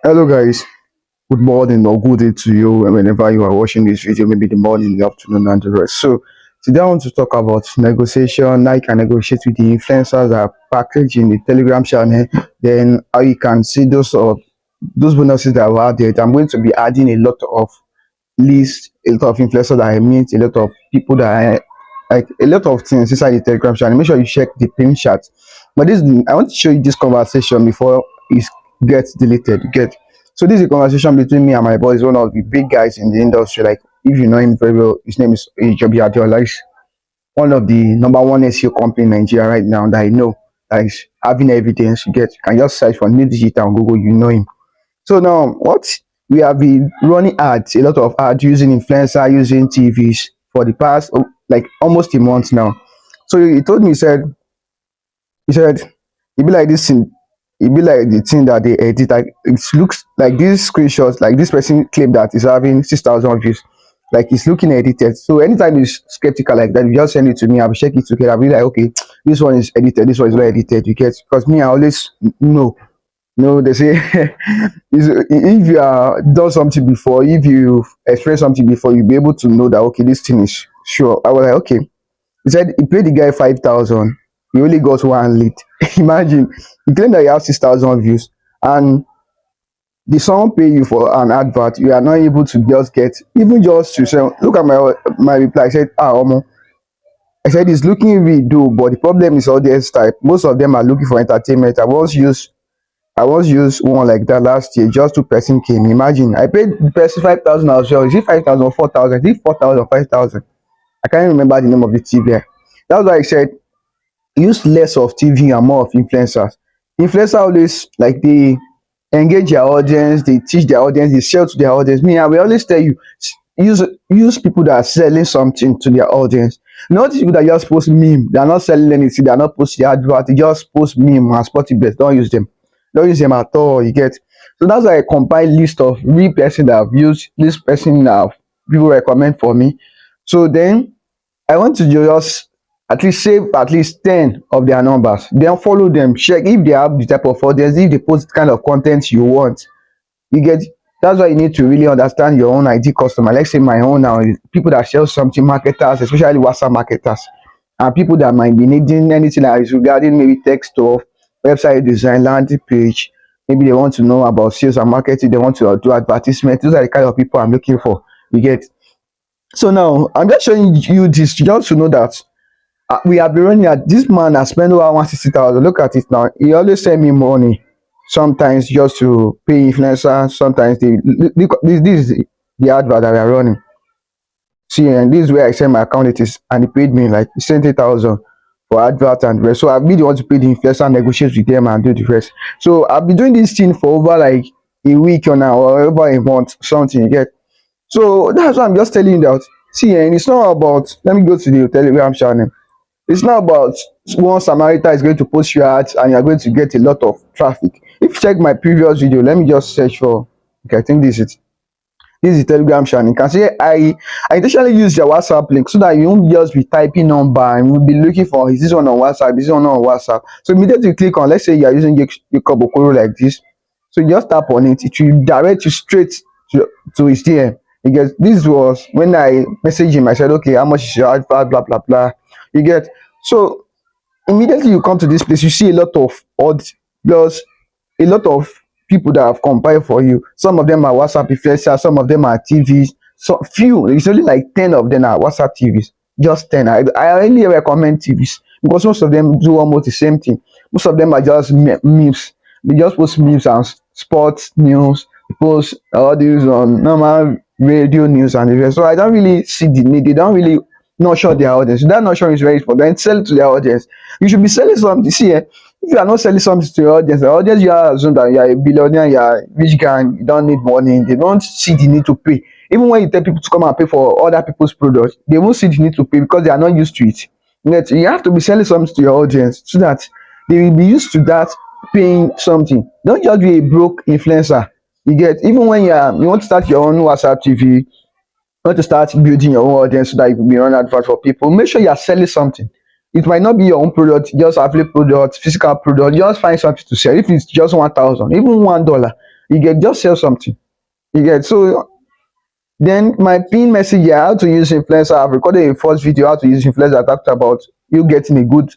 Hello guys, good morning or good day to you whenever you are watching this video, maybe the morning, the afternoon and the rest. So today I want to talk about negotiation, how you can negotiate with the influencers that are packaged in the Telegram channel, then how you can see those bonuses that are out there. I'm going to be adding a lot of list, a lot of influencers that I meet, a lot of people that I like, a lot of things inside the Telegram channel. Make sure you check the pin chat. But this, I want to show you this conversation before it gets deleted. You get so this is a conversation between me and my boys, one of the big guys in the industry. Like if you know him very well, his name is Joby Adiola. He's one of the number one SEO company in Nigeria right now that I know that is having evidence. You can just search for new digital on Google, you know him. So now, what we have been running ads, a lot of ads using influencer, using TVs for the past like almost a month now. So he told me, he said, it be like this thing, it be like the thing that they edit. Like it looks like these screenshots, like this person claimed that is having 6,000 views. Like it's looking edited. So anytime he's skeptical like that, you just send it to me. I'll check it together. I'll be like, okay, this one is edited, this one is not edited. You get because me, I always know. No, they say if you are done something before, if you express something before, you'll be able to know that okay, this thing is sure. I was like, okay. He said he paid the guy 5,000. He only got one lead. Imagine he claimed that he has 6,000 views, and the someone pay you for an advert, you are not able to just get even just to say, look at my reply. I said, Omo. I said it's looking really do, but the problem is audience type. Most of them are looking for entertainment. I once used one like that last year. Just two-person came. Imagine I paid the person 5,000 as well. Is it 5,000 or 4,000? Is it 4,000 5,000? I can't remember the name of the TV. That's why I said use less of TV and more of influencers. Influencers always like they engage their audience, they teach their audience, they sell to their audience. Me, I will always tell you use people that are selling something to their audience. Not people that just post meme. They are not selling anything. They are not posting advert. They just post meme and sporty best. Don't use them. Don't use them at all. You get. So that's why I compile list of real person that I've used. This person that people recommend for me. So then I want to just at least save at least 10 of their numbers. Then follow them. Check if they have the type of audience. If they post kind of content you want. You get. That's why you need to really understand your own ID customer. Let's say my own now is people that sell something, marketers, especially WhatsApp marketers, and people that might be needing anything that is regarding maybe tech stuff, website design, landing page. Maybe they want to know about sales and marketing. They want to do advertisement. Those are the kind of people I'm looking for. You get. So now I'm just showing you this just to know that we have been running at this man has spent over 160,000. Look at it now. He always send me money. Sometimes just to pay influencer. Sometimes this is the advert that we are running. See, and this is where I send my account it is, and he paid me like he sent 8,000 for advert and the rest. So I really want to pay the influencer, negotiate with them and do the rest. So I've been doing this thing for over like a week or now, or over a month, something you get. So that's why I'm just telling you that. See, and it's not about. Let me go to the Telegram channel. It's not about one Samaritan is going to post your ads and you're going to get a lot of traffic. If you check my previous video, let me just search for. Okay, I think this is it. This is the Telegram channel. You can see I intentionally use your WhatsApp link so that you won't just be typing number and we'll be looking for is this one on WhatsApp, is this one on WhatsApp. So immediately you click on, let's say you are using Jacob Okoro like this. So you just tap on it, it will direct you straight to his DM. Because this was when I messaged him, I said, okay, how much is your advert, blah blah blah. You get. So immediately you come to this place, you see a lot of odd plus a lot of people that have compiled for you. Some of them are WhatsApp influencers, some of them are TVs. So few, it's only like 10 of them are WhatsApp TVs. Just 10. I only recommend TVs because most of them do almost the same thing. Most of them are just memes. They just post memes and sports news, post all these on normal radio news and the rest. So I don't really see the need. They don't really nurture their audience. That nurturing is very important. Sell it to their audience. You should be selling something. See, if you are not selling something to your audience, the audience you are assume that you are a billionaire, you are rich guy, you don't need money. They don't see the need to pay. Even when you tell people to come and pay for other people's products, they won't see the need to pay because they are not used to it. Yet you have to be selling something to your audience so that they will be used to that paying something. Don't just be a broke influencer. You get even when you want to start your own WhatsApp TV, want to start building your own audience so that you can be run advert for people, make sure you are selling something. It might not be your own product, just affiliate product, physical product. Just find something to sell. If it's just 1,000, even $1, You get just sell something. You get so then my pin message here, how to use influencer. I've recorded a first video how to use influencer. I talked about you getting a good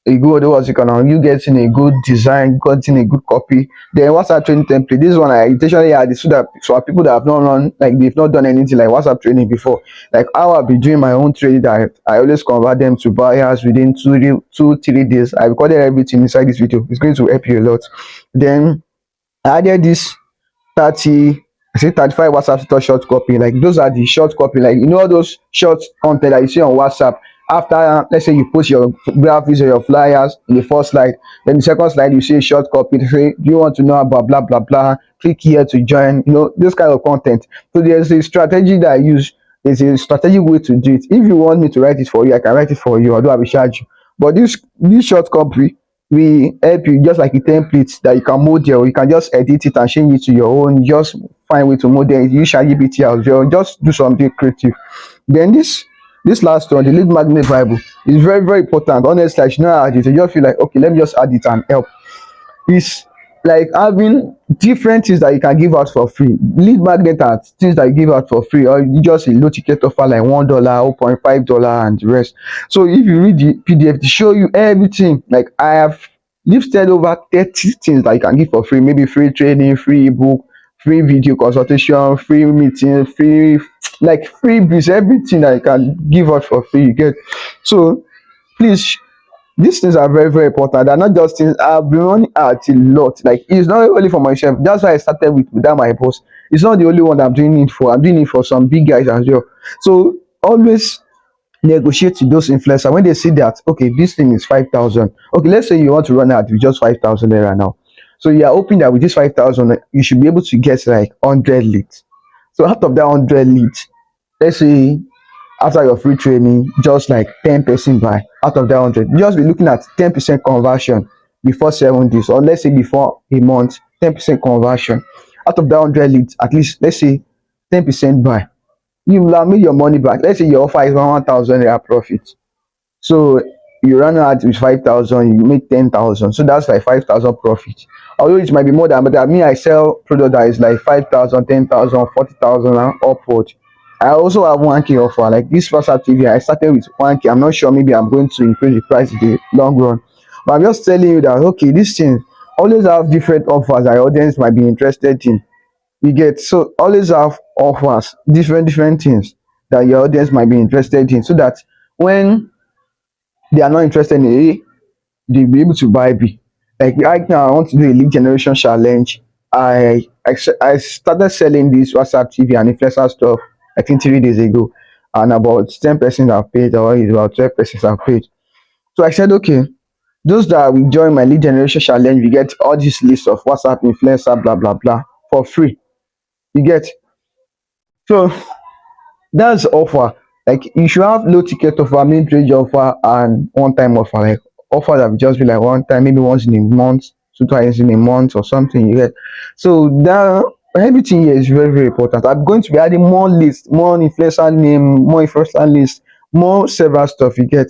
what's it called, you getting a good design, getting a good copy. Then WhatsApp training template. This one I intentionally add it so that for people that have not run, like they've not done anything like WhatsApp training before. Like how I'll be doing my own training that I always convert them to buyers within 3 days. I recorded everything inside this video. It's going to help you a lot. Then I added this 30, I say 35 WhatsApp status short copy. Like those are the short copy, like all those short content that you see on WhatsApp. After let's say you post your graphics or your flyers in the first slide, then the second slide you see a short copy to say, do you want to know about blah blah blah? Click here to join. This kind of content. So there's a strategy that I use. There's a strategic way to do it. If you want me to write it for you, I can write it for you. Although I will charge you. But this short copy we help you just like a template that you can model. You can just edit it and change it to your own. Just find way to model it. Use ChatGPT as well. Just do something creative. Then this last one, the lead magnet Bible, is very very important. Honestly, I should not add it. You just feel like okay, let me just add it and help. Is like having different things that you can give out for free. Lead magnet are things that you give out for free, or you just a low ticket offer like $1, $0.5, and the rest. So if you read the PDF, to show you everything. Like I have listed over 30 things that you can give for free. Maybe free training, free ebook, free video consultation, free meeting, free like freebies, everything that you can give out for free. You get so please these things are very very important. They're not just things I've been running out a lot. Like it's not only for myself. That's why I started with that my boss. It's not the only one that I'm doing it for. I'm doing it for some big guys as well. So always negotiate with those influencers when they see that okay, this thing is 5,000. Okay, let's say you want to run out with just 5,000 naira now. So you are hoping that with this 5,000 you should be able to get like 100 leads. So out of that 100 leads, let's say after your free training, just like 10% buy out of that 100. You just be looking at 10% conversion before 7 days, or let's say before a month, 10% conversion. Out of that 100 leads, at least let's say 10% buy. You will have made your money back. Let's say your offer is 1,000 naira profit. So you run out with 5,000, you make 10,000. So that's like 5,000 profit. Although it might be more than, but I mean, I sell product that is like 5,000, 10,000, 40,000 and upward. I also have 1K offer. Like this first TV, I started with 1K. I'm not sure, maybe I'm going to increase the price in the long run. But I'm just telling you that, okay, this thing always have different offers that your audience might be interested in. You get so always have offers, different things that your audience might be interested in, so that when they are not interested in A, they'll be able to buy B. Like right now, I want to do a lead generation challenge. I started selling this WhatsApp TV and influencer stuff I think 3 days ago, and about 10% have paid, or about 12% have paid. So I said, okay, those that will join my lead generation challenge, we get all this list of WhatsApp influencer, blah blah blah, for free. You get so that's offer. Like you should have low ticket offer, mid range offer, and one time offer. Like offer that will just be like one time, maybe once in a month, two times in a month or something. You get so that everything here is very very important. I'm going to be adding more list, more influencer name, more influencer list, more several stuff. You get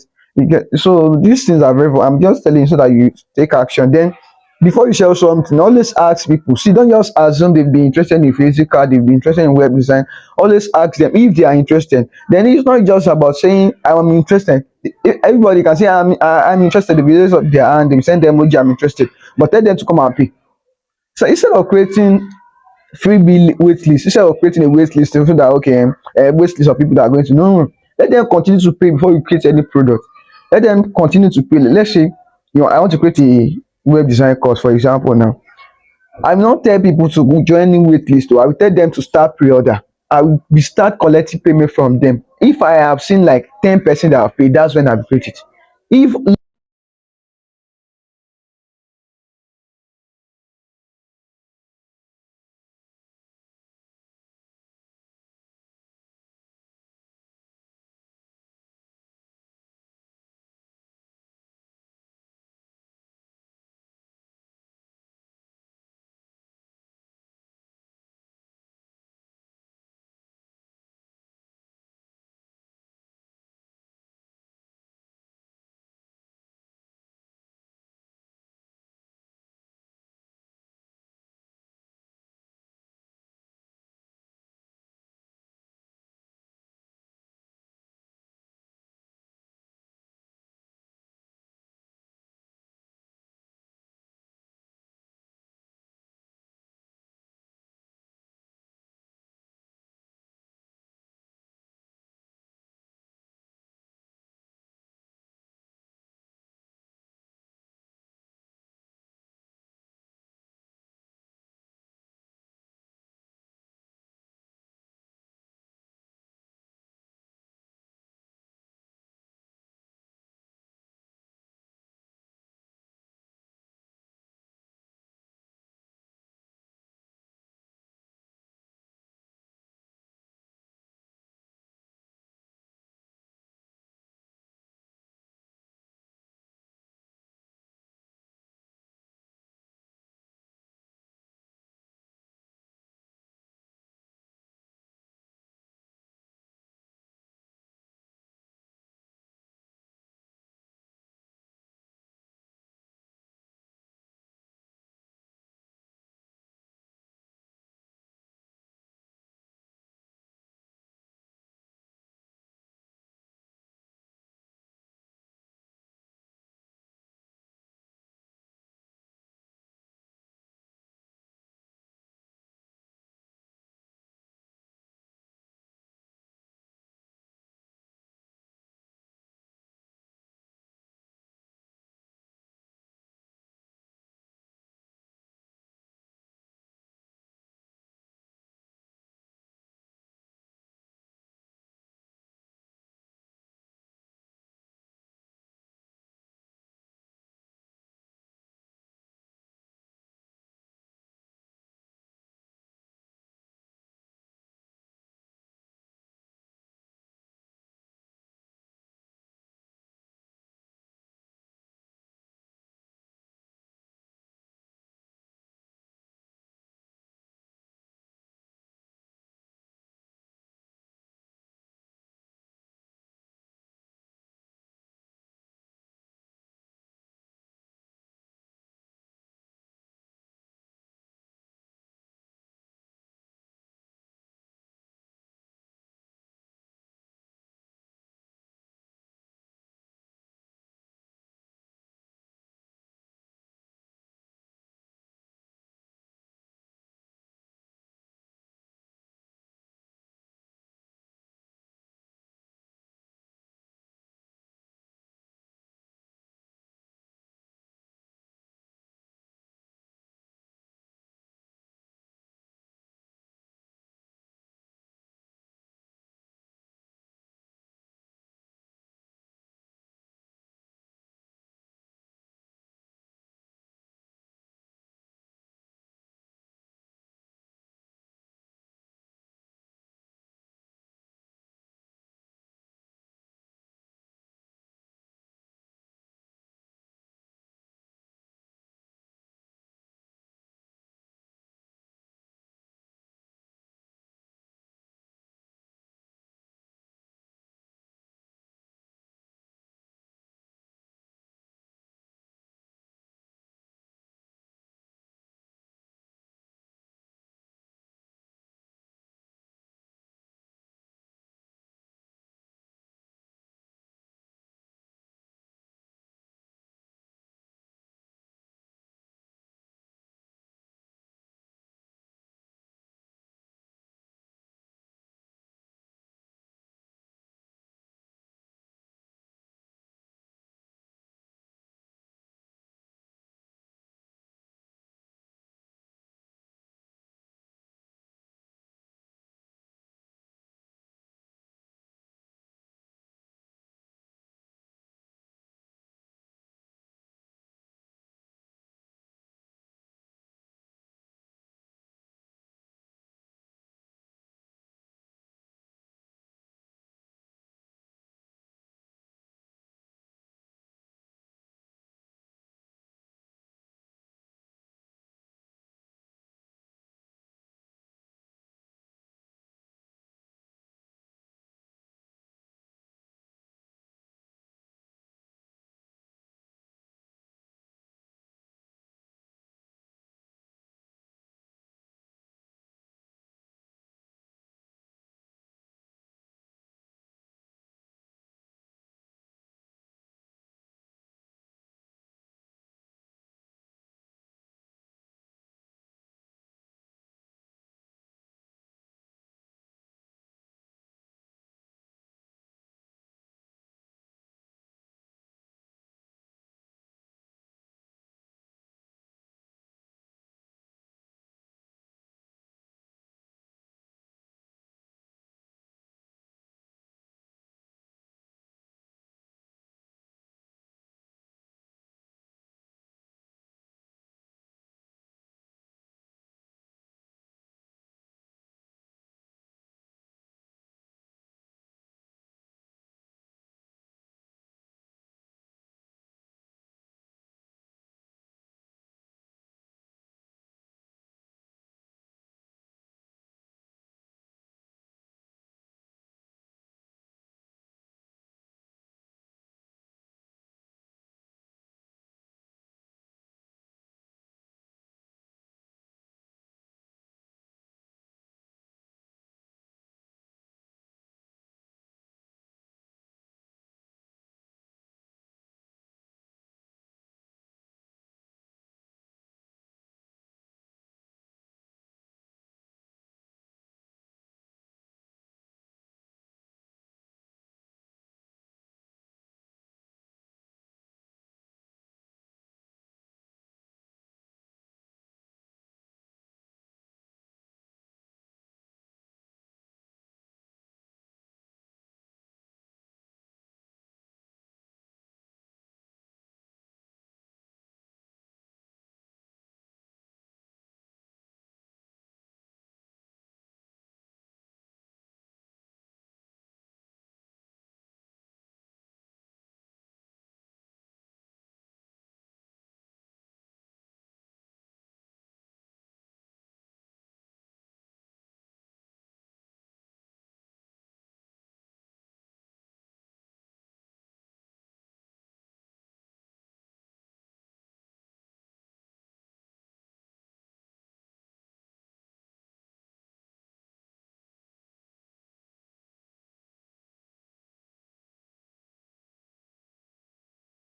so these things are very. I'm just telling you so that you take action. Then before you sell something, always ask people. See, don't just assume they've been interested in physical, they've been interested in web design. Always ask them if they are interested. Then it's not just about saying I'm interested. Everybody can say I'm interested. If you raise up their hand, they send them emoji, I'm interested. But tell them to come and pay. So instead of creating freebie wait list, instead of creating a wait list so that okay, wait list of people that are going to know, let them continue to pay before you create any product. Let them continue to pay. Let's say I want to create a web design course, for example. Now I will not tell people to go join in wait list. I will tell them to start pre-order. I will be start collecting payment from them. If I have seen like 10% that have paid, that's when I will create it. If